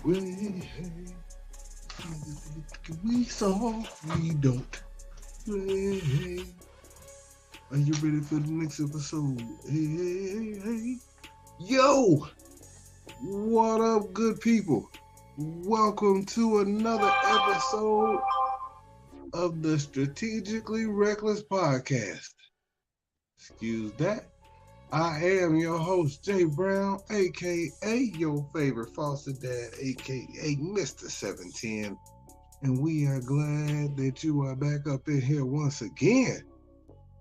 We saw we don't play. Are you ready for the next episode? Hey. Yo! What up, good people? Welcome to another episode of the Strategically Reckless Podcast. Excuse that. I am your host, Jay Brown, a.k.a. your favorite foster dad, a.k.a. Mr. 710. And we are glad that you are back up in here once again.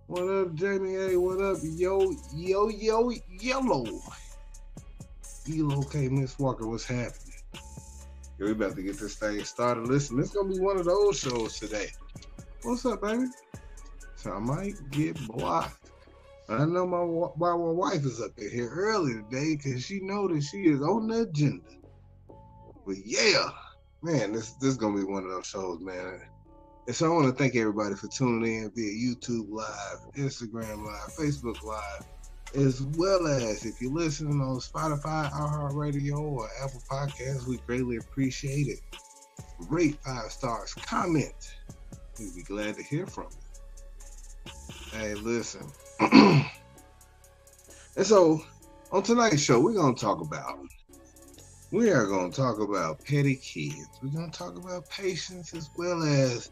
What up, Jamie A? What up, yellow? Okay, Miss Walker, what's happening? We about to get this thing started. Listen, this is going to be one of those shows today. What's up, baby? So I might get blocked. I know my wife is up in here early today because she knows that she is on the agenda. But yeah, man, this is going to be one of those shows, man. And so I want to thank everybody for tuning in via YouTube Live, Instagram Live, Facebook Live, as well as if you're listening on Spotify, iHeartRadio, or Apple Podcasts, we greatly appreciate it. Rate 5 stars, comment. We'd be glad to hear from you. Hey, listen. And so on tonight's show, we are going to talk about petty kids. We're going to talk about patience, as well as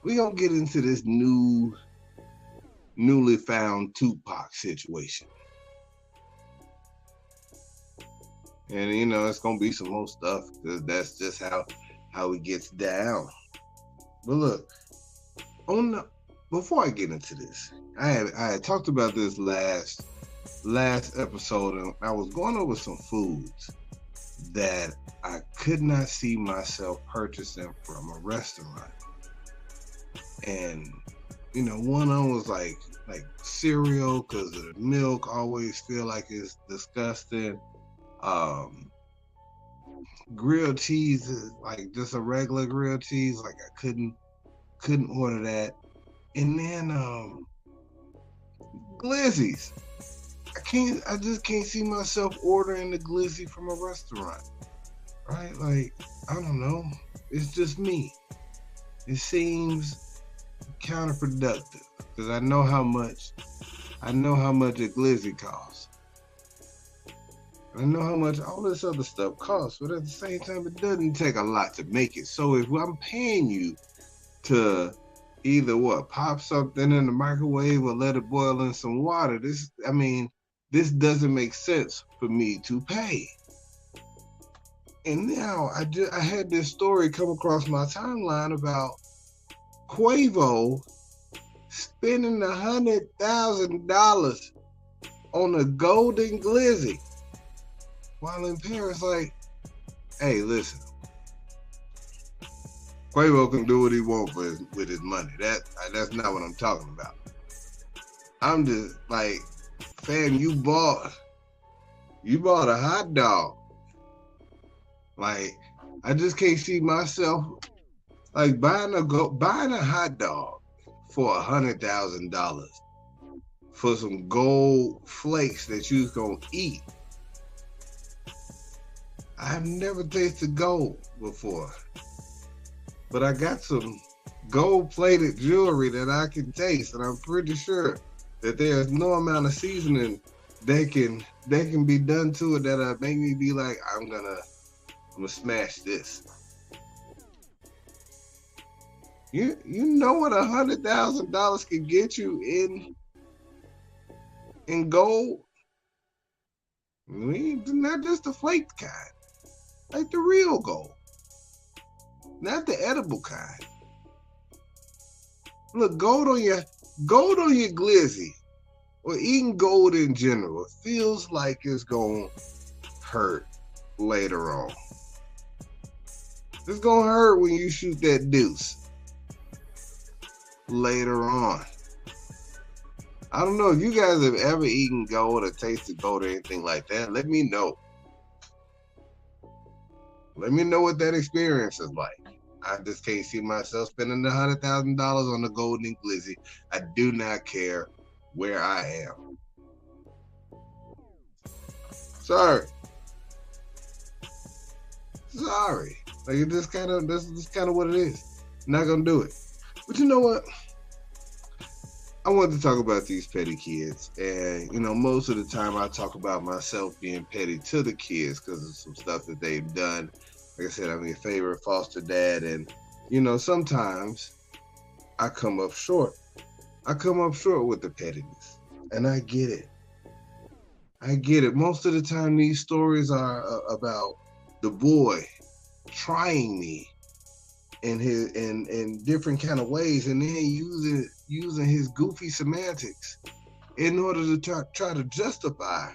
we're going to get into this newly found Tupac situation. And, you know, it's going to be some more stuff because that's just how it gets down. But look, before I get into this, I had talked about this last episode, and I was going over some foods that I could not see myself purchasing from a restaurant. And, you know, one of them was like cereal because of the milk. I always feel like it's disgusting. Grilled cheese is like just a regular grilled cheese. Like I couldn't order that. And then glizzies. I just can't see myself ordering the glizzy from a restaurant. Right? Like, I don't know. It's just me. It seems counterproductive because I know how much a glizzy costs. I know how much all this other stuff costs, but at the same time, it doesn't take a lot to make it. So if I'm paying you to either pop something in the microwave or let it boil in some water, this doesn't make sense for me to pay. And now I had this story come across my timeline about Quavo spending $100,000 on a golden glizzy while in Paris. Like, hey, listen, Quavo can do what he wants with his money. That's not what I'm talking about. I'm just like, fam, you bought a hot dog. Like, I just can't see myself like buying a hot dog for $100,000 for some gold flakes that you's gonna eat. I've never tasted gold before, but I got some gold-plated jewelry that I can taste, and I'm pretty sure that there's no amount of seasoning that can be done to it that'll make me be like, I'm gonna smash this. You know what $100,000 can get you in gold? Not just the flaked kind, like the real gold, not the edible kind. Look, gold on your glizzy, or eating gold in general, feels like it's gonna hurt later on. It's gonna hurt when you shoot that deuce later on. I don't know if you guys have ever eaten gold or tasted gold or anything like that. Let me know. Let me know what that experience is like. I just can't see myself spending $100,000 on the golden glizzy. I do not care where I am. Sorry. Sorry. Like it just kind of that's just kind of what it is. Not gonna do it. But you know what? I wanted to talk about these petty kids, and most of the time I talk about myself being petty to the kids because of some stuff that they've done. Like I said, I'm your favorite foster dad, and sometimes I come up short. I come up short with the pettiness, and I get it. I get it. Most of the time, these stories are about the boy trying me in different kind of ways, and then using his goofy semantics in order to try to justify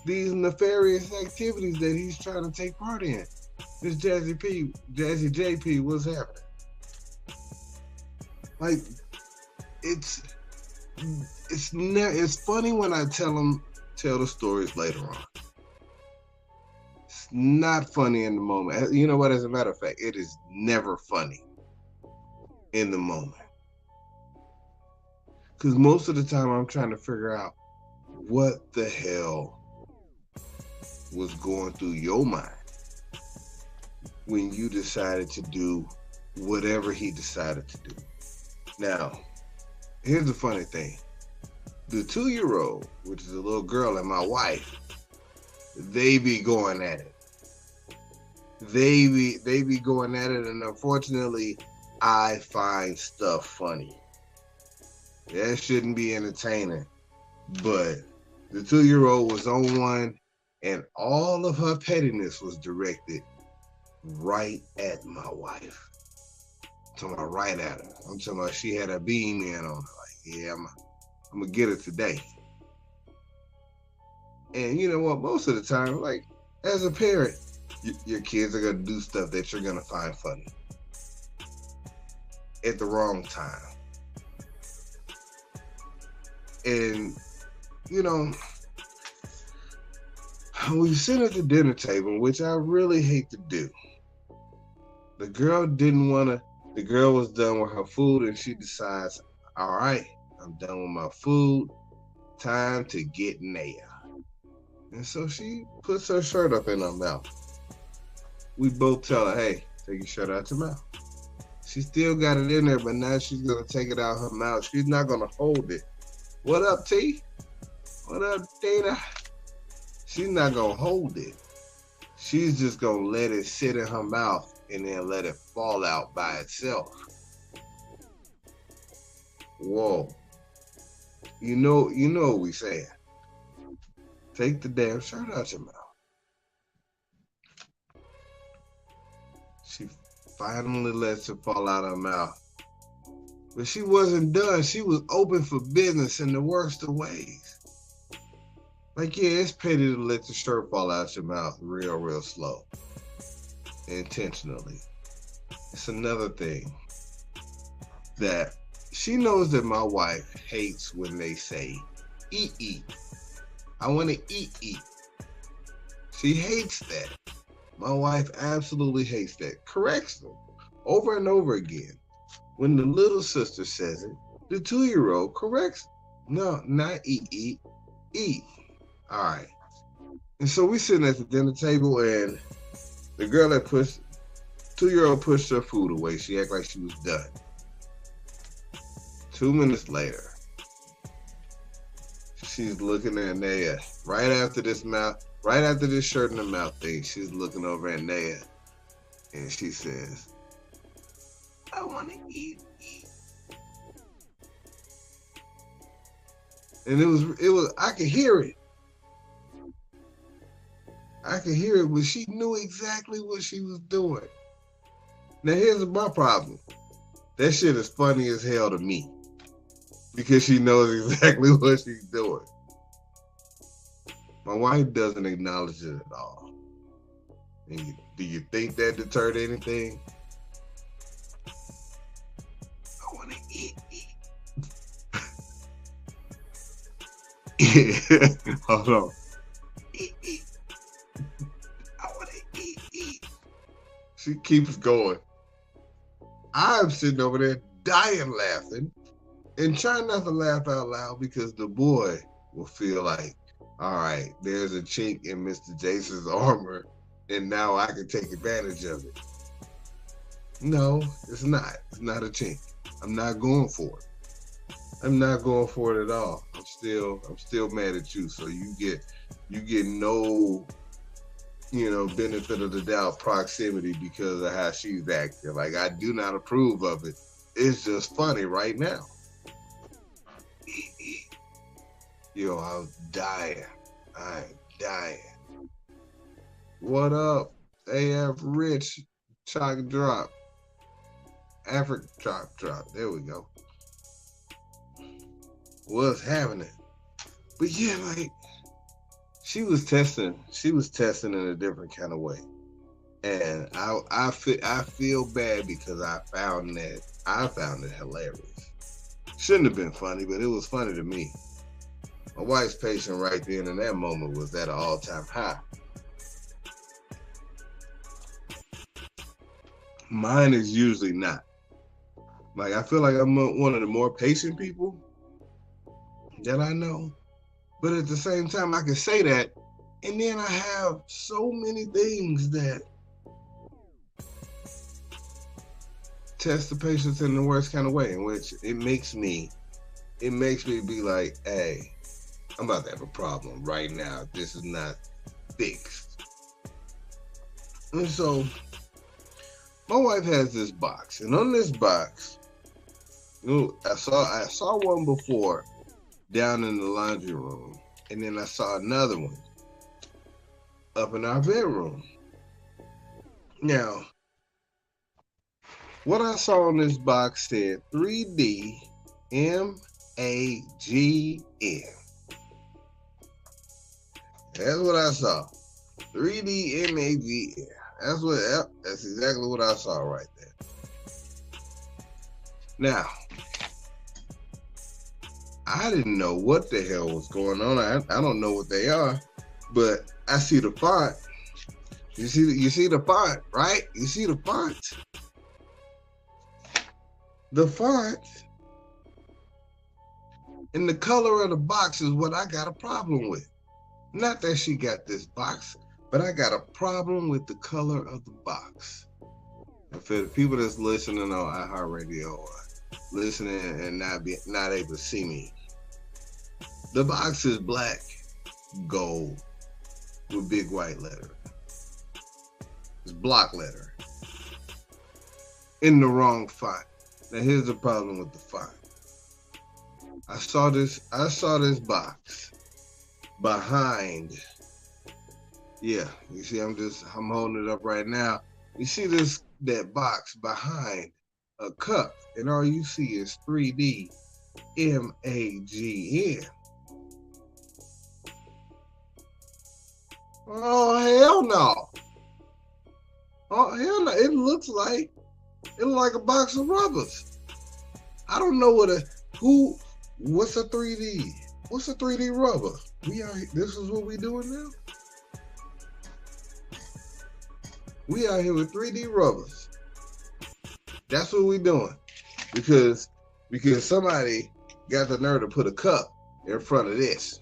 these nefarious activities that he's trying to take part in. This Jazzy JP, what's happening? Like it's funny when I tell the stories later on. It's not funny in the moment. You know what? As a matter of fact, it is never funny in the moment. Because most of the time I'm trying to figure out what the hell was going through your mind when you decided to do whatever he decided to do. Now, here's the funny thing. The 2-year-old, which is a little girl, and my wife, they be going at it. They be going at it, and unfortunately, I find stuff funny. That shouldn't be entertaining, but the 2-year-old was on one, and all of her pettiness was directed right at my wife. I'm talking about right at her. I'm talking about she had a beam in on her. Like, yeah, I'm gonna get it today. And you know what? Most of the time, like, as a parent, your kids are gonna do stuff that you're gonna find funny at the wrong time. And we sit at the dinner table, which I really hate to do. The girl was done with her food, and she decides, all right, I'm done with my food, time to get Naya. And so she puts her shirt up in her mouth. We both tell her, hey, take your shirt out your mouth. She still got it in there, but now she's going to take it out her mouth. She's not going to hold it. What up, T? What up, Dana? She's not going to hold it. She's just going to let it sit in her mouth and then let it fall out by itself. Whoa. You know what we saying. Take the damn shirt out your mouth. She finally lets it fall out of her mouth. But she wasn't done. She was open for business in the worst of ways. Like, yeah, it's petty to let the shirt fall out your mouth real slow. Intentionally. It's another thing that she knows that my wife hates when they say, eat. I want to eat. She hates that. My wife absolutely hates that. Corrects them over and over again. When the little sister says it, the 2-year-old corrects. No, not eat. All right. And so we sitting at the dinner table, and the girl that 2-year-old pushed her food away. She acted like she was done. 2 minutes later, she's looking at Naya. Right after this shirt in the mouth thing, she's looking over at Naya, and she says, I want to eat. And it was, I could hear it. But she knew exactly what she was doing. Now here's my problem. That shit is funny as hell to me. Because she knows exactly what she's doing. My wife doesn't acknowledge it at all. And do you think that deterred anything? I want to eat. Hold on. Eat. I want to eat. She keeps going. I'm sitting over there dying laughing and trying not to laugh out loud because the boy will feel like, all right, there's a chink in Mr. Jason's armor and now I can take advantage of it. No, it's not. It's not a chink. I'm not going for it. I'm not going for it at all. I'm still mad at you. So you get no, benefit of the doubt proximity because of how she's acting. Like, I do not approve of it. It's just funny right now. Yo, I'm dying. What up? AF Rich Chalk Drop. Africa Drop. There we go. What's happening? But yeah, like, she was testing in a different kind of way. And I feel bad because I found it hilarious. Shouldn't have been funny, but it was funny to me. My wife's patience right then in that moment was at an all-time high. Mine is usually not. Like, I feel like I'm one of the more patient people that I know. But at the same time, I can say that, and then I have so many things that test the patience in the worst kind of way, in which it makes me be like, hey, I'm about to have a problem right now. This is not fixed. And so my wife has this box, and on this box, I saw one before down in the laundry room, and then I saw another one up in our bedroom. Now, what I saw on this box said 3D MAGN. That's what I saw. 3D MAGN. That's exactly what I saw right there. Now, I didn't know what the hell was going on. I don't know what they are, but I see the font. You see the font, right? You see the font. The font and the color of the box is what I got a problem with. Not that she got this box, but I got a problem with the color of the box. And for the people that's listening on iHeartRadio or listening and not able to see me, the box is black, gold, with big white letter. It's block letter in the wrong font. Now here's the problem with the font. I saw this box behind. Yeah, you see, I'm holding it up right now. You see that box behind a cup, and all you see is 3D MAGN. Oh hell no! Oh hell no! It looks like a box of rubbers. I don't know what's a 3D? What's a 3D rubber? This is what we doing now? We out here with 3D rubbers. That's what we doing. Because somebody got the nerve to put a cup in front of this.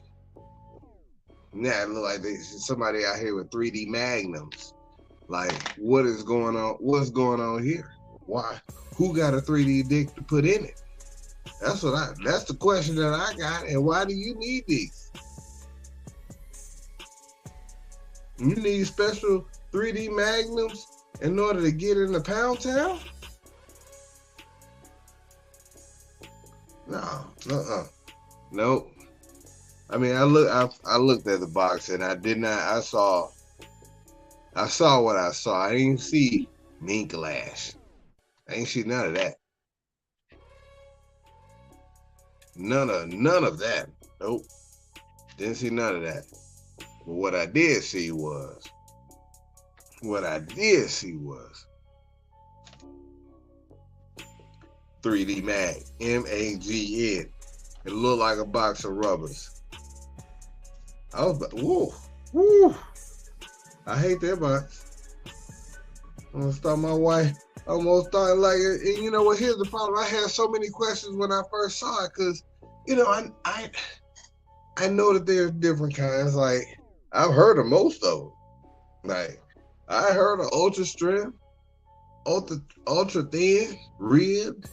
Now it look like somebody out here with 3D magnums. Like, what is going on? What's going on here? Why? Who got a 3D dick to put in it? That's the question that I got. And why do you need these? You need special 3D magnums in order to get in the Pound Town? No, nope. I mean, I looked at the box and I saw what I saw. I didn't see mink lash. I ain't see none of that. None of that. Nope. Didn't see none of that. But what I did see was 3D Mag, MAGN. It looked like a box of rubbers. I was like, woo. I hate that box. I'm gonna start my wife. I almost thought like, and you know what? Here's the problem. I had so many questions when I first saw it because, I know that there's different kinds. Like, I've heard of most of them. Like, I heard of ultra strength, ultra thin, ribbed,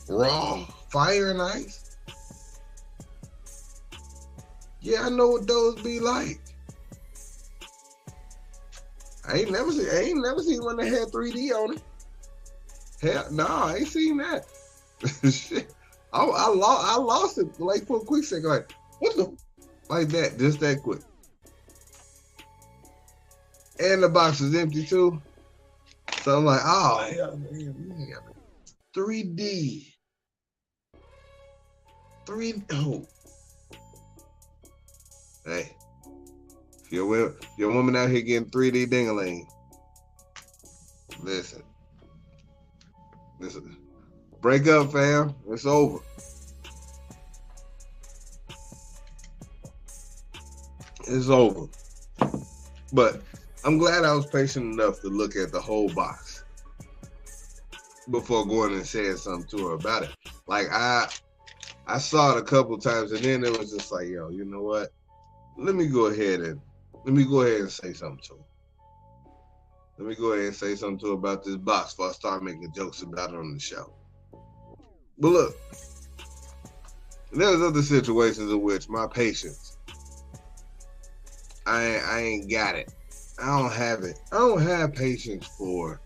raw, fire and ice. Yeah, I know what those be like. I ain't never seen one that had 3D on it. Hell, no, I ain't seen that. Shit. I lost it like for a quick second. Like, what the? Like that, just that quick. And the box is empty too. So I'm like, oh, hell, man, 3D. Oh. Hey, if your woman out here getting 3D ding-a-ling, listen. Break up, fam. It's over. It's over. But I'm glad I was patient enough to look at the whole box before going and saying something to her about it. Like I saw it a couple times, and then it was just like, yo, you know what? Let me go ahead and say something to her. Let me go ahead and say something to her about this box before I start making jokes about it on the show. But look, there's other situations in which my patience, I ain't got it. I don't have it. I don't have patience for.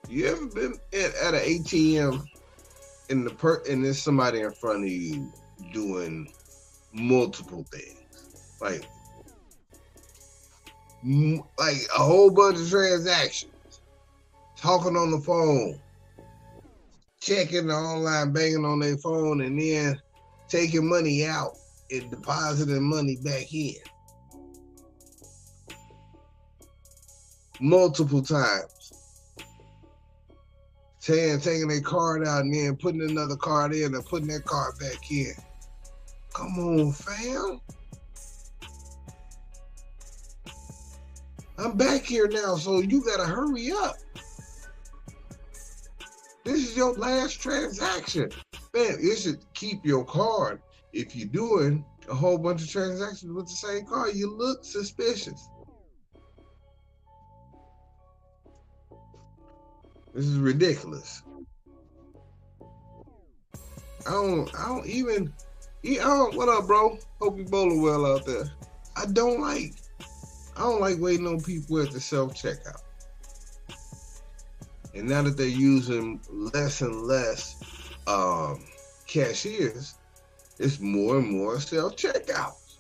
You ever been at an ATM and there's somebody in front of you doing multiple things, like a whole bunch of transactions, talking on the phone, checking the online, banging on their phone, and then taking money out and depositing money back in multiple times, taking their card out and then putting another card in and putting that card back in. Come on, fam. I'm back here now, so you gotta hurry up. This is your last transaction. Man, you should keep your card. If you're doing a whole bunch of transactions with the same card, you look suspicious. This is ridiculous. What up, bro? Hope you bowling well out there. I don't like waiting on people at the self-checkout. And now that they're using less and less cashiers, it's more and more self-checkouts.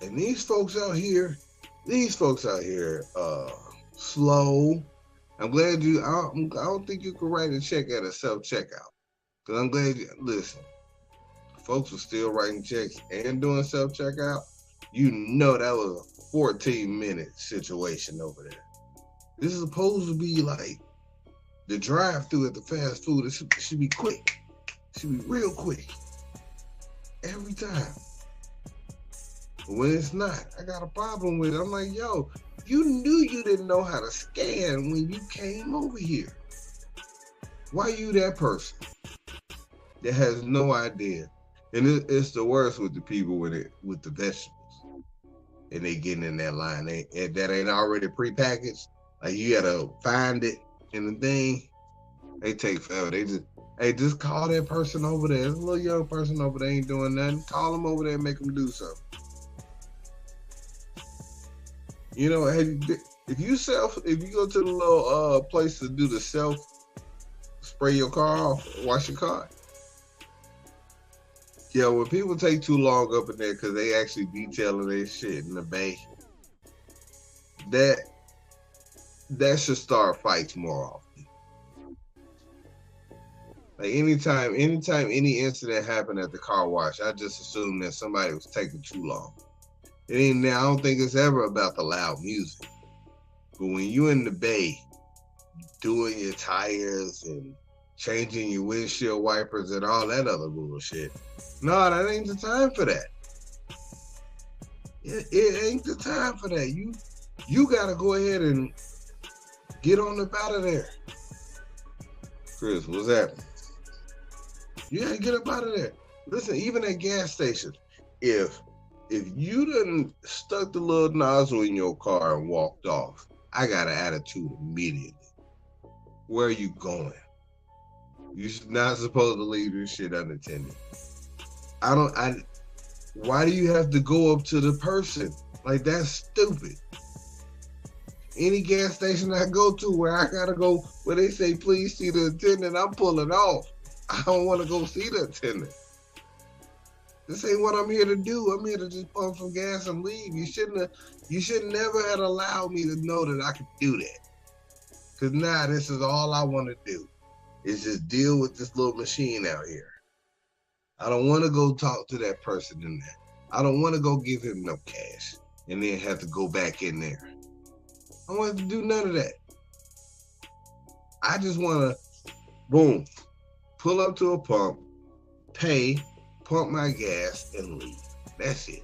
And these folks out here, slow. I'm glad I don't think you can write a check at a self-checkout. Because I'm glad listen, folks are still writing checks and doing self-checkout. You know that was a 14-minute situation over there. This is supposed to be like the drive-through at the fast food. It should be quick. It should be real quick. Every time. But when it's not, I got a problem with it. I'm like, yo, you knew you didn't know how to scan when you came over here. Why you that person that has no idea? And it's the worst with the people with the vegetables. And they getting in that line. That ain't already prepackaged. Like you gotta find it in the thing. They take forever. They just call that person over there. There's a little young person over there ain't doing nothing. Call them over there and make them do something. You know, if you go to the little place to do the self spray your car off, wash your car. Yeah, when people take too long up in there because they actually detailing their shit in the bay, that should start fights more often. Like anytime any incident happened at the car wash, I just assumed that somebody was taking too long. I don't think it's ever about the loud music. But when you in the bay doing your tires and changing your windshield wipers and all that other bullshit, no, that ain't the time for that. It ain't the time for that. You gotta go ahead and get on up out of there. Chris, what's happening? You gotta get up out of there. Listen, even at gas stations, if if you done stuck the little nozzle in your car and walked off, I got an attitude immediately. Where are you going? You're not supposed to leave this shit unattended. Why do you have to go up to the person? Like, that's stupid. Any gas station I go to where I gotta go, where they say, please see the attendant, I'm pulling off. I don't want to go see the attendant. This ain't what I'm here to do. I'm here to just pump some gas and leave. You should never have allowed me to know that I could do that. Cause now this is all I want to do is just deal with this little machine out here. I don't want to go talk to that person in there. I don't want to go give him no cash and then have to go back in there. I don't want to do none of that. I just want to, boom, pull up to a pump, pay, pump my gas, and leave. That's it.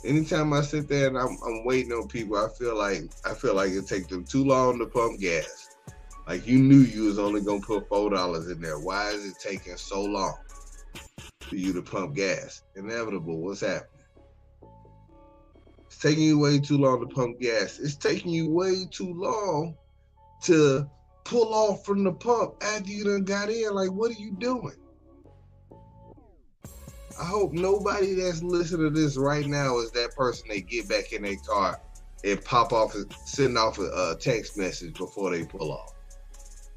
Anytime I sit there and I'm waiting on people, I feel like it takes them too long to pump gas. Like, you knew you was only gonna put $4 in there. Why is it taking so long for you to pump gas? Inevitable. What's happening? It's taking you way too long to pump gas. It's taking you way too long to pull off from the pump after you done got in. Like, what are you doing? I hope nobody that's listening to this right now is that person they get back in their car and send off a text message before they pull off.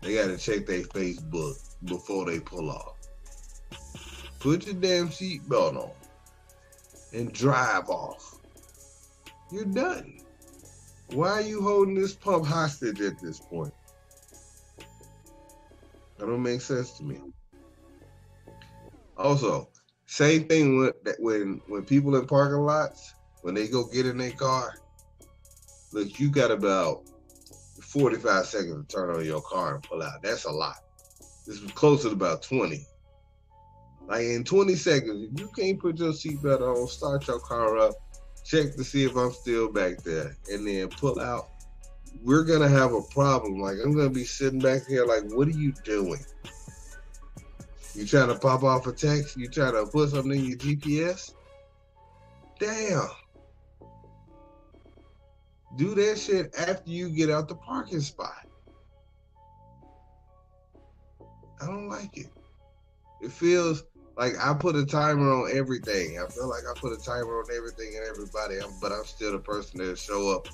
They got to check their Facebook before they pull off. Put your damn seatbelt on and drive off. You're done. Why are you holding this pump hostage at this point? That don't make sense to me. Also, same thing when people in parking lots, when they go get in their car, look, you got about 45 seconds to turn on your car and pull out. That's a lot. This was closer to about 20. Like, in 20 seconds, if you can't put your seatbelt on, start your car up, check to see if I'm still back there, and then pull out, we're going to have a problem. Like, I'm going to be sitting back here like, what are you doing? You trying to pop off a text? You trying to put something in your GPS? Damn. Do that shit after you get out the parking spot. I don't like it. It feels like I put a timer on everything. I feel like I put a timer on everything and everybody, but I'm still the person that show up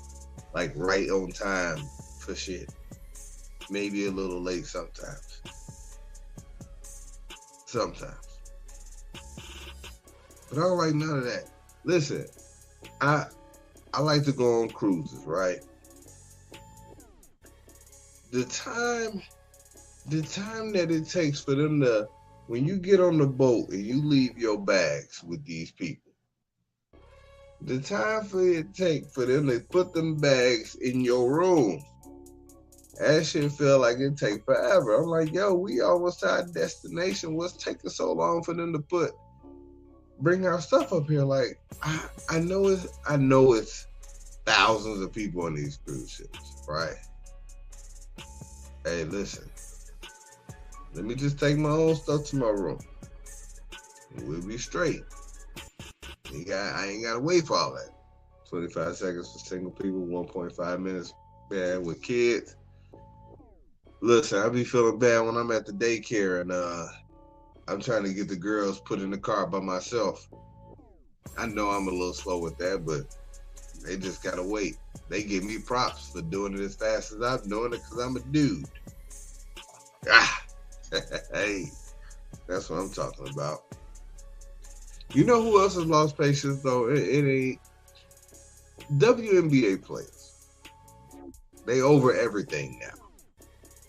like right on time for shit. Maybe a little late sometimes. Sometimes. But I don't like none of that. Listen, I like to go on cruises, right? The time that it takes for them to, when you get on the boat and you leave your bags with these people, the time for it take for them to put them bags in your room, that shit feel like it take forever. I'm like, yo, we almost to our destination. What's taking so long for them to bring our stuff up here? Like, I know it's thousands of people on these cruise ships, right? Hey, listen. Let me just take my own stuff to my room. And we'll be straight. I ain't gotta wait for all that. 25 seconds for single people, 1.5 minutes with kids. Listen, I be feeling bad when I'm at the daycare and I'm trying to get the girls put in the car by myself. I know I'm a little slow with that, but they just gotta wait. They give me props for doing it as fast as I'm doing it because I'm a dude. Hey, that's what I'm talking about. You know who else has lost patience though? It ain't WNBA players. They over everything now.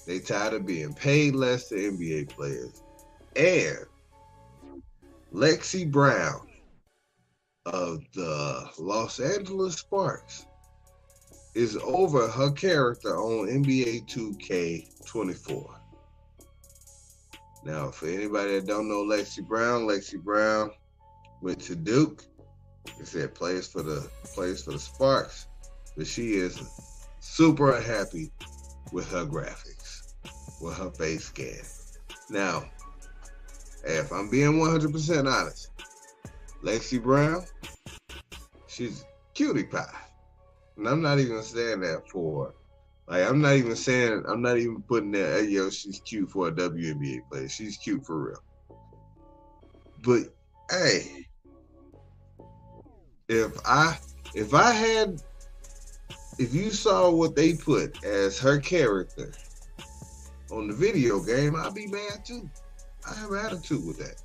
They tired of being paid less than NBA players. And Lexi Brown of the Los Angeles Sparks is over her character on NBA 2K24. Now, for anybody that don't know Lexi Brown went to Duke. It said plays for the Sparks, but she is super unhappy with her graphics, with her face scan. Now, if I'm being 100% honest, Lexi Brown, She's cutie pie. And I'm not even saying that for, like, I'm not even putting that, hey, yo, she's cute for a WNBA player. She's cute for real. But, hey, if you saw what they put as her character on the video game, I'd be mad too. I have an attitude with that.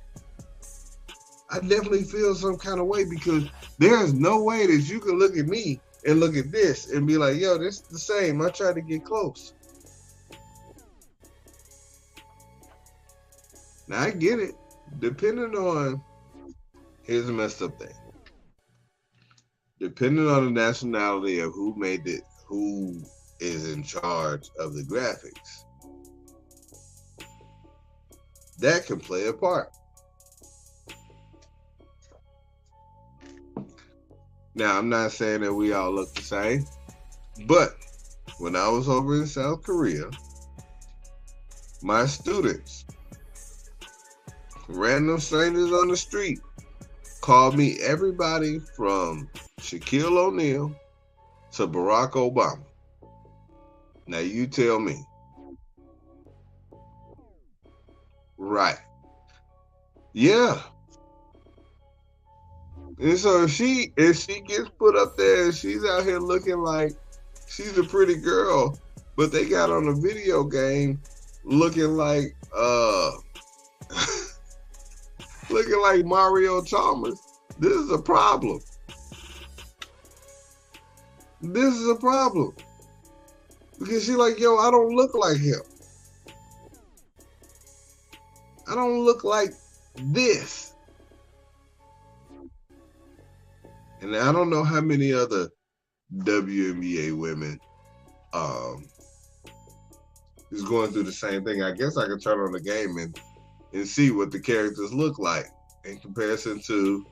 I definitely feel some kind of way because there's no way that you can look at me and look at this and be like, yo, this is the same. I tried to get close. Now, I get it. Depending on, here's a messed up thing. Depending on the nationality of who made it, who is in charge of the graphics, that can play a part. Now, I'm not saying that we all look the same, but when I was over in South Korea, my students, random strangers on the street, called me everybody from Shaquille O'Neal to Barack Obama. Now, you tell me. Right. Yeah. And so if she gets put up there and she's out here looking like she's a pretty girl, but they got on a video game looking like looking like Mario Chalmers, this is a problem. This is a problem. Because she's like, yo, I don't look like him. I don't look like this. And I don't know how many other WNBA women is going through the same thing. I guess I could turn on the game and see what the characters look like in comparison to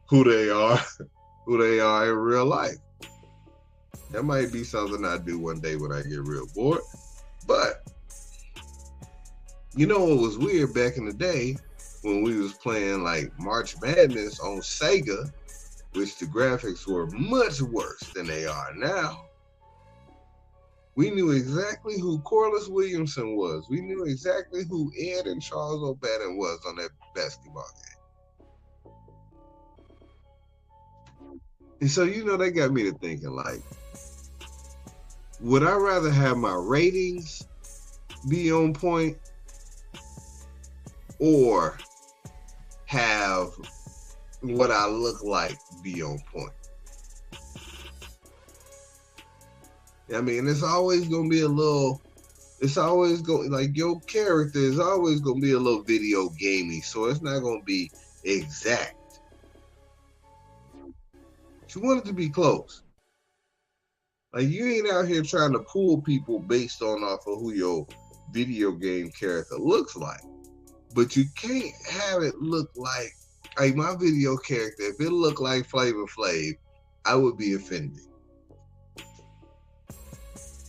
who they are in real life. That might be something I do one day when I get real bored. But you know what was weird back in the day when we was playing like March Madness on Sega, which the graphics were much worse than they are now. We knew exactly who Corliss Williamson was. We knew exactly who Ed and Charles O'Bannon was on that basketball game. And so, you know, they got me to thinking, like, would I rather have my ratings be on point or have what I look like be on point? I mean, it's always going to be like your character is always going to be a little video gamey, so it's not going to be exact. But you want it to be close. Like, you ain't out here trying to pull people based off of who your video game character looks like. But you can't have it look like my video character, if it looked like Flavor Flav, I would be offended.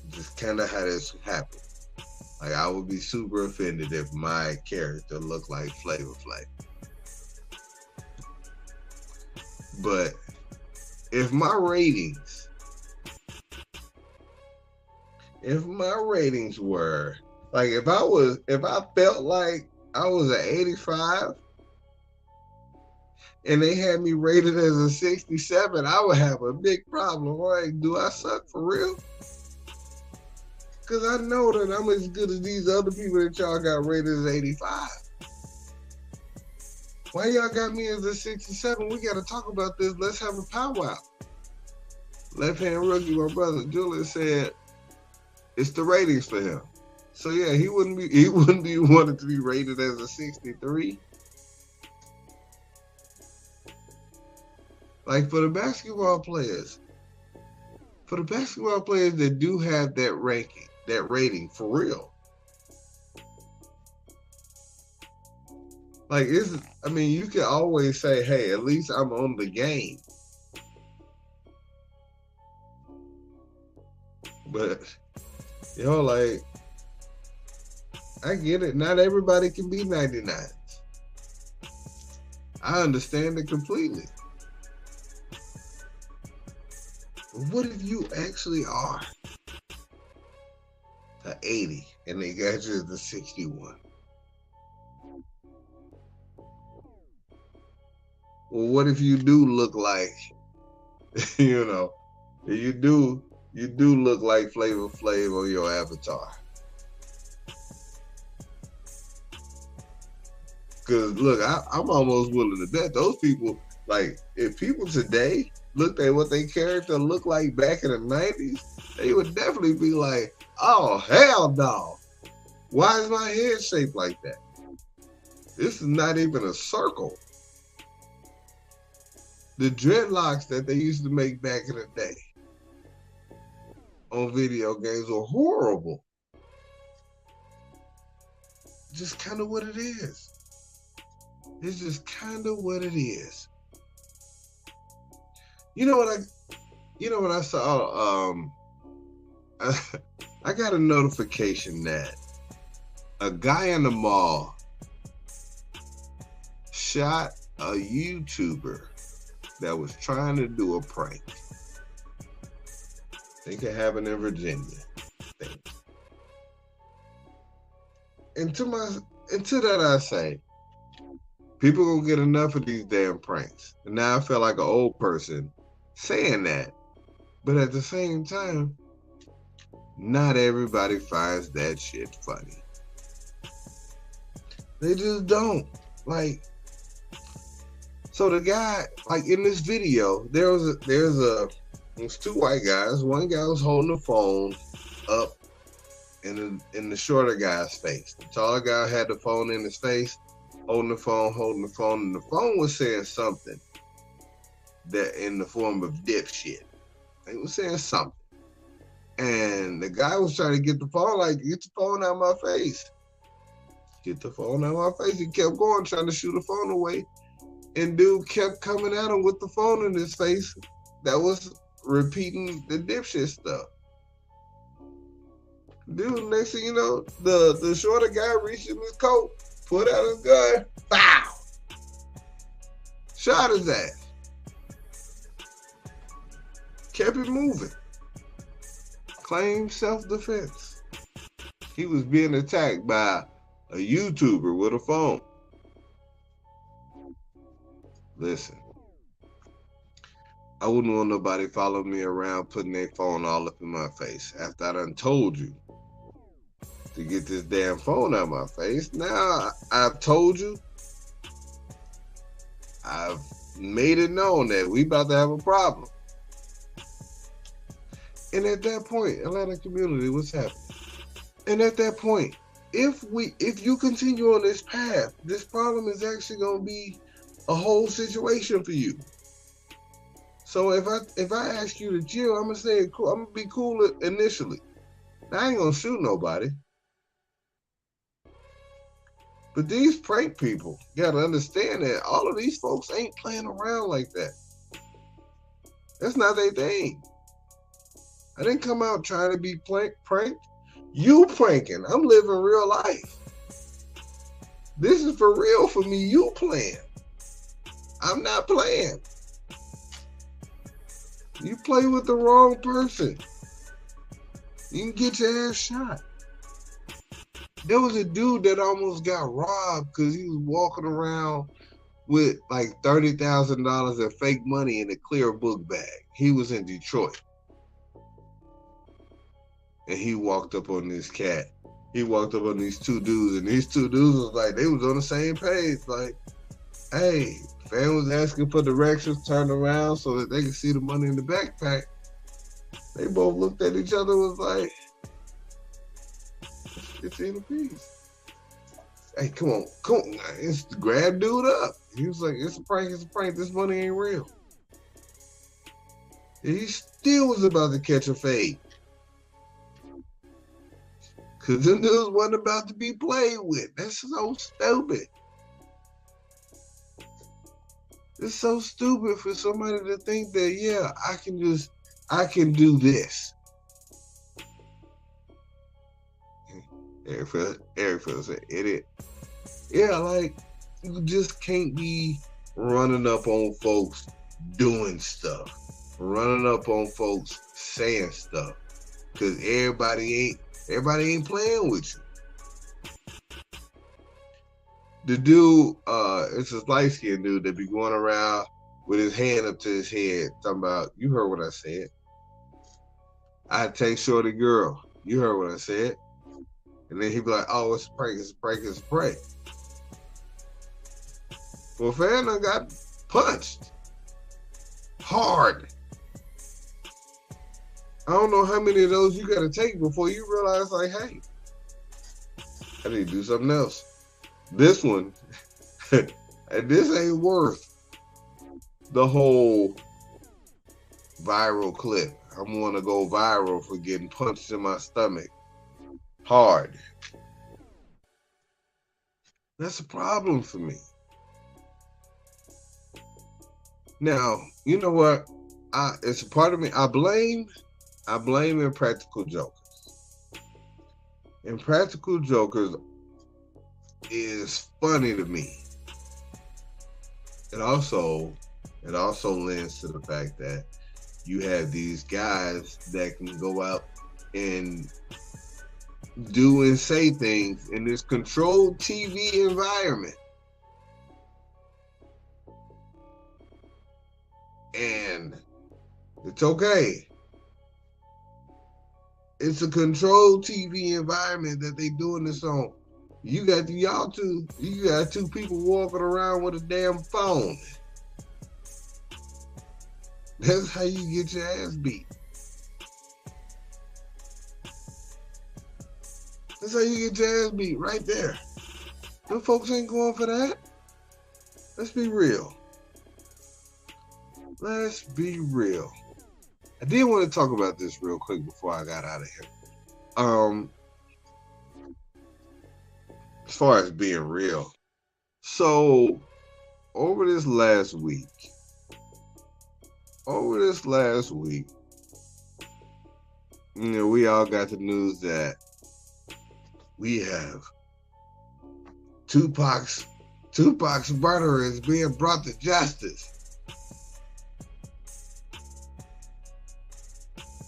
Just kind of how this happened. Like, I would be super offended if my character looked like Flavor Flav. But if my ratings were like, if I felt like I was an 85 and they had me rated as a 67, I would have a big problem. Like, do I suck for real? Because I know that I'm as good as these other people that y'all got rated as 85. Why y'all got me as a 67? We got to talk about this. Let's have a powwow. Left hand rookie, my brother Julian, said it's the ratings for him. So yeah, he wouldn't be wanted to be rated as a 63. Like, for the basketball players that do have that ranking, that rating for real. Like, you can always say, hey, at least I'm on the game. But, like, I get it. Not everybody can be 99. I understand it completely. What if you actually are the 80 and they got you as the 61? Well, what if you do look like, you know, you do look like Flavor Flav on your avatar? Because look, I'm almost willing to bet those people, like, if people today looked at what their character looked like back in the 90s, they would definitely be like, oh, hell no. Why is my head shaped like that? This is not even a circle. The dreadlocks that they used to make back in the day on video games were horrible. Just kind of what it is. It's just kind of what it is. You know what I saw? I got a notification that a guy in the mall shot a YouTuber that was trying to do a prank. I think it happened in Virginia. And to that I say, people gonna get enough of these damn pranks. And now I feel like an old person saying that. But at the same time, not everybody finds that shit funny. They just don't. Like, so the guy, like in this video, there's two white guys. One guy was holding the phone up in the shorter guy's face. The taller guy had the phone in his face, holding the phone, and the phone was saying something that in the form of dipshit. It was saying something. And the guy was trying to get the phone, like, get the phone out of my face. Get the phone out of my face. He kept going, trying to shoot the phone away. And dude kept coming at him with the phone in his face that was repeating the dipshit stuff. Dude, next thing you know, the shorter guy reached in his coat, put out his gun, bow! Shot his ass. Kept it moving. Claimed self-defense. He was being attacked by a YouTuber with a phone. Listen, I wouldn't want nobody following me around putting their phone all up in my face after I done told you to get this damn phone out of my face. Now I've told you, I've made it known that we about to have a problem. And at that point, Atlanta community, what's happening? And at that point, if you continue on this path, this problem is actually going to be a whole situation for you. So if I ask you to chill, I'm gonna say cool. I'm gonna be cool initially. Now, I ain't gonna shoot nobody. But these prank people gotta understand that all of these folks ain't playing around like that. That's not their thing. I didn't come out trying to be pranked. You pranking. I'm living real life. This is for real for me. You playing. I'm not playing. You play with the wrong person, you can get your ass shot. There was a dude that almost got robbed because he was walking around with like $30,000 of fake money in a clear book bag. He was in Detroit. And he walked up on this cat. He walked up on these two dudes, and these two dudes was like, they was on the same page. Like, hey, fan was asking for directions, turned around so that they could see the money in the backpack. They both looked at each other, was like, 15 apiece. Hey, come on. It's grab dude up. He was like, it's a prank. This money ain't real. And he still was about to catch a fade. Because the dudes wasn't about to be played with. That's so stupid. It's so stupid for somebody to think that, yeah, I can do this. Eric feels an idiot. Yeah, like, you just can't be running up on folks doing stuff. running up on folks saying stuff because everybody ain't playing with you. The dude, it's a light-skinned dude that be going around with his hand up to his head, talking about, you heard what I said. I take shorty girl. You heard what I said. And then he be like, oh, it's a prank, it's a prank, it's a prank. Well, fan done got punched hard. I don't know how many of those you got to take before you realize, like, hey, I need to do something else. This one, and this ain't worth the whole viral clip. I'm going to go viral for getting punched in my stomach hard. That's a problem for me. Now, you know what? It's a part of me. I blame Impractical Jokers. Impractical Jokers is funny to me. It also lends to the fact that you have these guys that can go out and do and say things in this controlled TV environment. And it's okay. It's a controlled TV environment that they doing this on. You got two people walking around with a damn phone. That's how you get your ass beat. That's how you get your ass beat, right there. Them folks ain't going for that. Let's be real. Let's be real. I did want to talk about this real quick before I got out of here. As far as being real. So, over this last week, you know, we all got the news that we have Tupac's murderer is being brought to justice.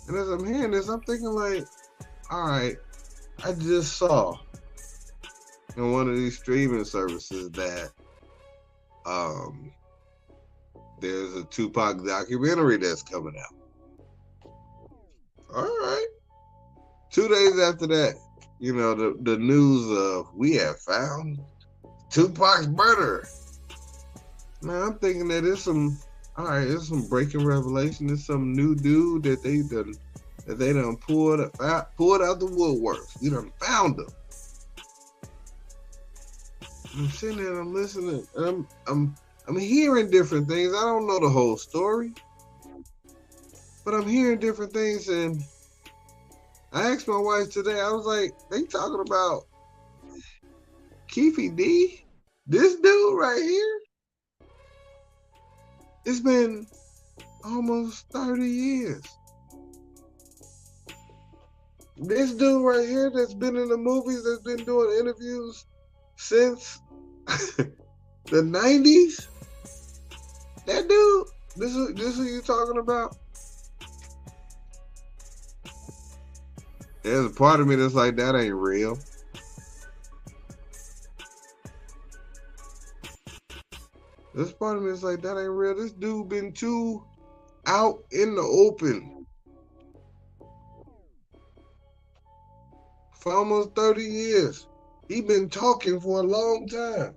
And as I'm hearing this, I'm thinking like, all right, I just saw in one of these streaming services that there's a Tupac documentary that's coming out. All right. 2 days after that, you know, the news of we have found Tupac's murderer. Now I'm thinking that it's some breaking revelation. It's some new dude that they done pulled out the woodworks. We done found him. I'm sitting there and I'm listening, and I'm hearing different things. I don't know the whole story, but I'm hearing different things. And I asked my wife today, I was like, they talking about Keefy D? This dude right here? It's been almost 30 years. This dude right here that's been in the movies, that's been doing interviews since the 90s? That dude? This who you talking about? There's a part of me that's like, that ain't real. This part of me is like, that ain't real. This dude been too out in the open for almost 30 years. He been talking for a long time.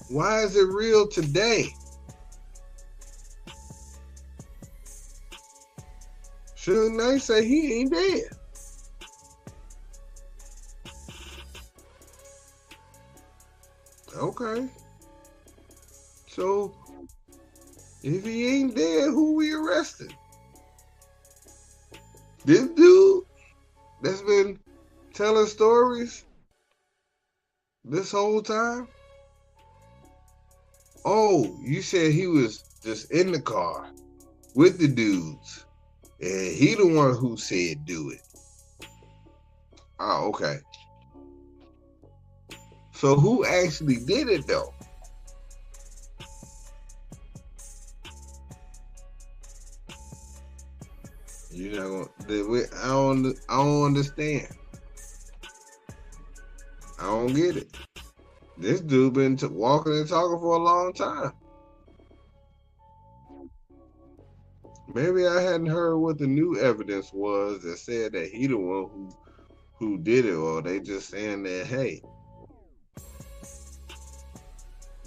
Why is it real today? Shouldn't they say he ain't dead? Okay. So, if he ain't dead, who we arrested? This dude that's been telling stories this whole time? Oh, you said he was just in the car with the dudes, and he the one who said do it. Oh, okay. So who actually did it though? You're not gonna. I don't understand. I don't get it. This dude been walking and talking for a long time. Maybe I hadn't heard what the new evidence was that said that he the one who did it, or they just saying that, hey,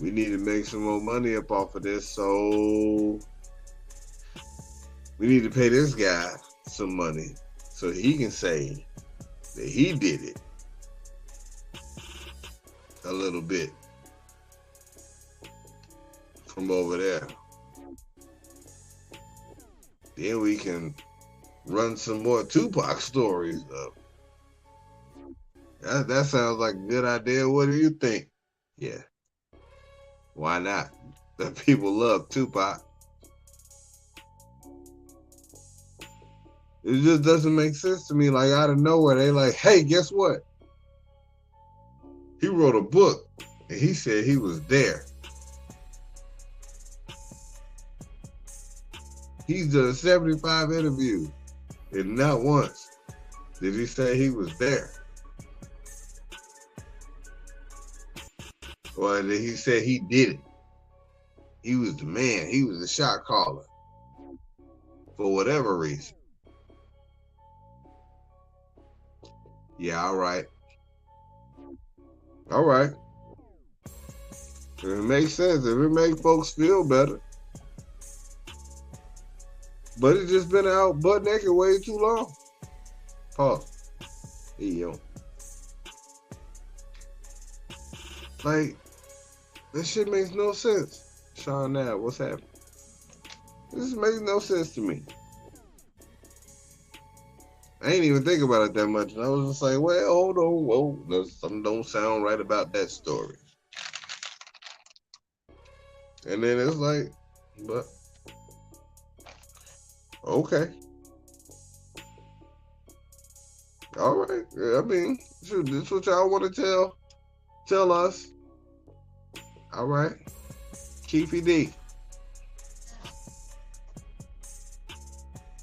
we need to make some more money up off of this, so we need to pay this guy some money so he can say that he did it a little bit from over there. Then we can run some more Tupac stories up. That sounds like a good idea. What do you think? Yeah. Why not? The people love Tupac. It just doesn't make sense to me. Like, out of nowhere, they like, hey, guess what? He wrote a book, and he said he was there. He's done 75 interviews, and not once did he say he was there. Or did he say he did it? He was the man. He was the shot caller. For whatever reason. Yeah, all right. All right. If it makes sense, if it makes folks feel better. But it's just been out butt naked way too long. Pause. Hey, yo. Like, that shit makes no sense. Sean Nab, what's happening? This makes no sense to me. I ain't even think about it that much. And I was just like, well, hold on. Whoa, something don't sound right about that story. And then it's like, but okay. All right. I mean, shoot, this is what y'all want to tell us. All right. Keefy D.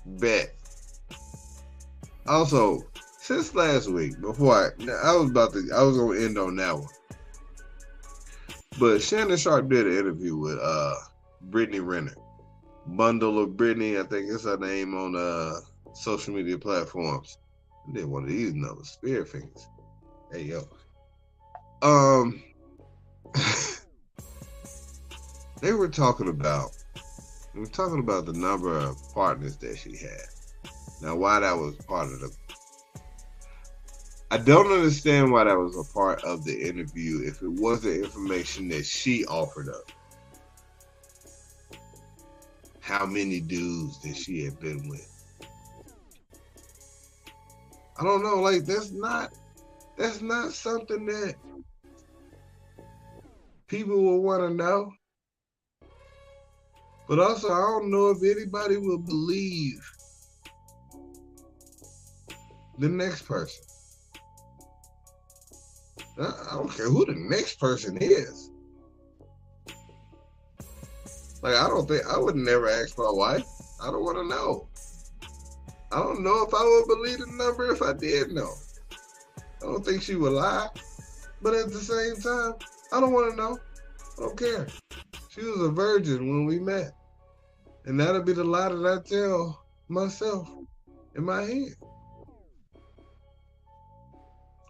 Bet. Also, since last week, before I was gonna end on that one. But Shannon Sharp did an interview with Brittany Renner. Bundle of Brittany, I think it's her name on social media platforms. And then one of these numbers, Spirit Fingers. Hey yo. They were talking about the number of partners that she had. Now, why that was part of I don't understand why that was a part of the interview if it wasn't information that she offered up. How many dudes that she had been with. I don't know, like that's not something that people will want to know. But also, I don't know if anybody will believe the next person. I don't care who the next person is. Like, I would never ask my wife. I don't want to know. I don't know if I would believe the number if I did know. I don't think she would lie. But at the same time, I don't want to know. I don't care. She was a virgin when we met. And that'll be the lie that I tell myself in my head.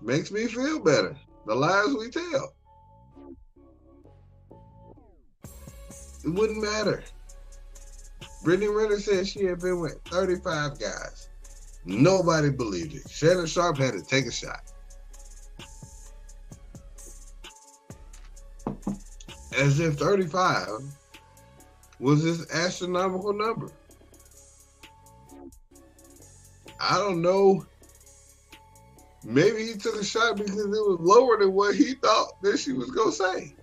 Makes me feel better. The lies we tell. It wouldn't matter. Brittany Renner said she had been with 35 guys. Nobody believed it. Shannon Sharp had to take a shot. As if 35 was this astronomical number. I don't know. Maybe he took a shot because it was lower than what he thought that she was going to say.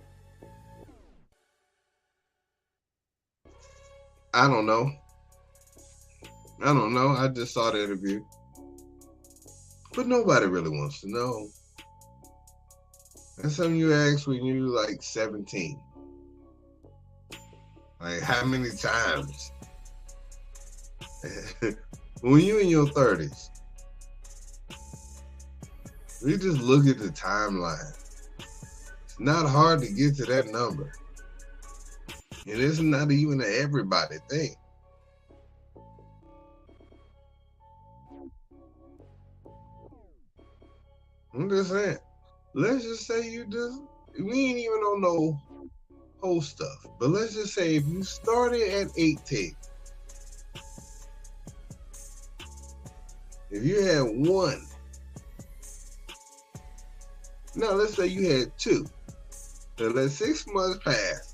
I don't know. I just saw the interview. But nobody really wants to know. That's something you ask when you're like 17. Like, how many times When you in your 30s, we just look at the timeline. It's not hard to get to that number. And it's not even an everybody thing. I'm just saying. Let's just say we ain't even on no whole stuff. But let's just say if you started at 18, if you had one, now let's say you had two, then let 6 months pass.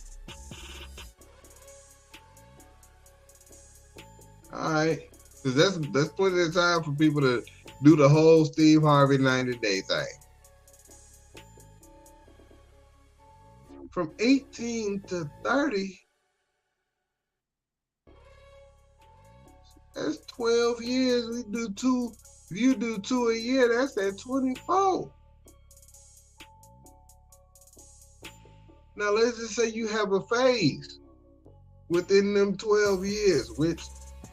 All right, because that's plenty of time for people to do the whole Steve Harvey 90-day thing. From 18 to 30, that's 12 years. We do two. If you do 2 a year, that's at 24. Now, let's just say you have a phase within them 12 years, which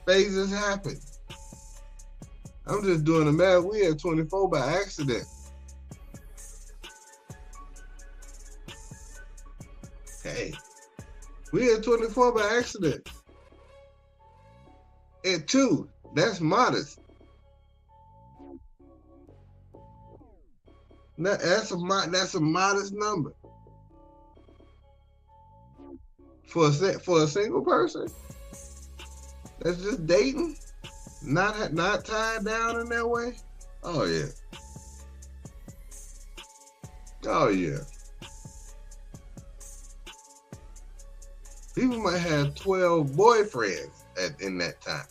phases happen. I'm just doing the math. We had 24 by accident. Hey, we had 24 by accident. At 2, that's modest. Now, that's a modest number. For a single person that's just dating, not tied down in that way. Oh yeah. Oh yeah. People might have 12 boyfriends in that time.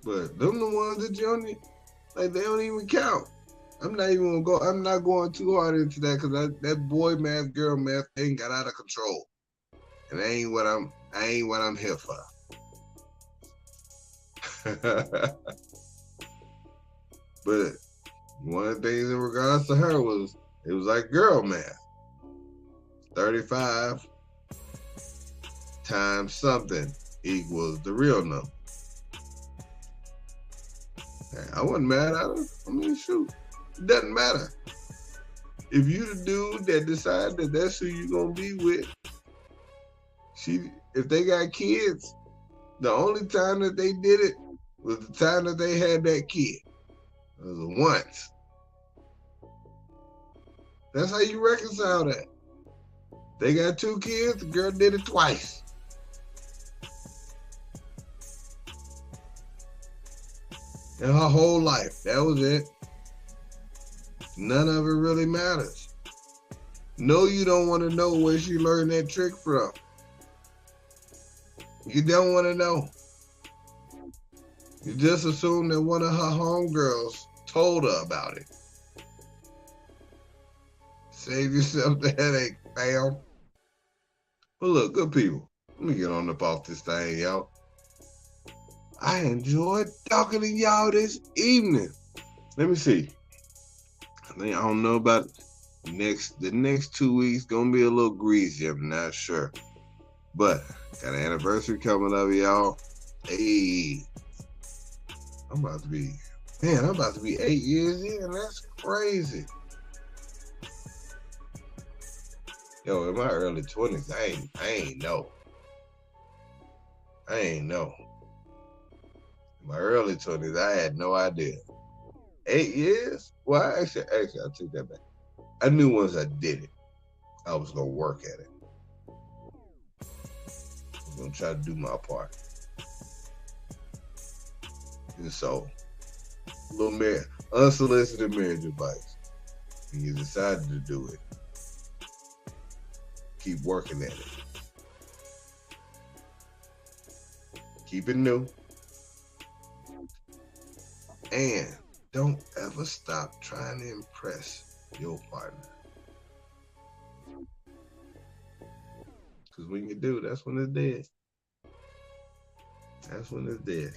But them the ones that you only, like, they don't even count. I'm not going too hard into that because that boy math, girl math thing got out of control. And that ain't what I'm here for. But one of the things in regards to her was, it was like girl math. 35 times something equals the real number. I wasn't mad at her. I mean, shoot. It doesn't matter. If you the dude that decide that that's who you gonna be with, if they got kids, the only time that they did it was the time that they had that kid. It was once. That's how you reconcile that. They got 2 kids, the girl did it twice. In her whole life, that was it. None of it really matters. No, you don't want to know where she learned that trick from. You don't want to know. You just assume that one of her homegirls told her about it. Save yourself the headache, fam. But look, good people, let me get on up off this thing, y'all. I enjoyed talking to y'all this evening. Let me see. I don't know about the next 2 weeks. Gonna be a little greasy. I'm not sure, but got an anniversary coming up, y'all. Hey, I'm about to be 8 years in. That's crazy. Yo, in my early 20s, I ain't know. In my early 20s, I had no idea. 8 years? Well, actually, I'll take that back. I knew once I did it, I was going to work at it. I was going to try to do my part. And so, unsolicited marriage advice. When you decided to do it, keep working at it. Keep it new. And don't ever stop trying to impress your partner. Because when you do, that's when it's dead. That's when it's dead.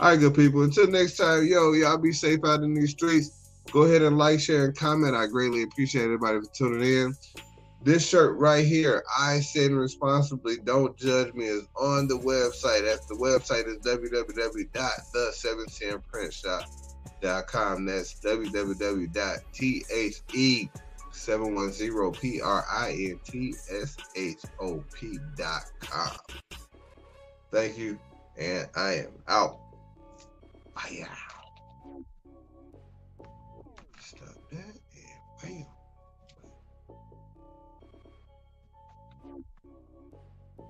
All right, good people. Until next time, y'all be safe out in these streets. Go ahead and like, share, and comment. I greatly appreciate everybody for tuning in. This shirt right here, I said responsibly, don't judge me, is on the website. The website is www.the710printshop.com. That's www.the710printshop.com. Thank you, and I am out. Bye. Stop that.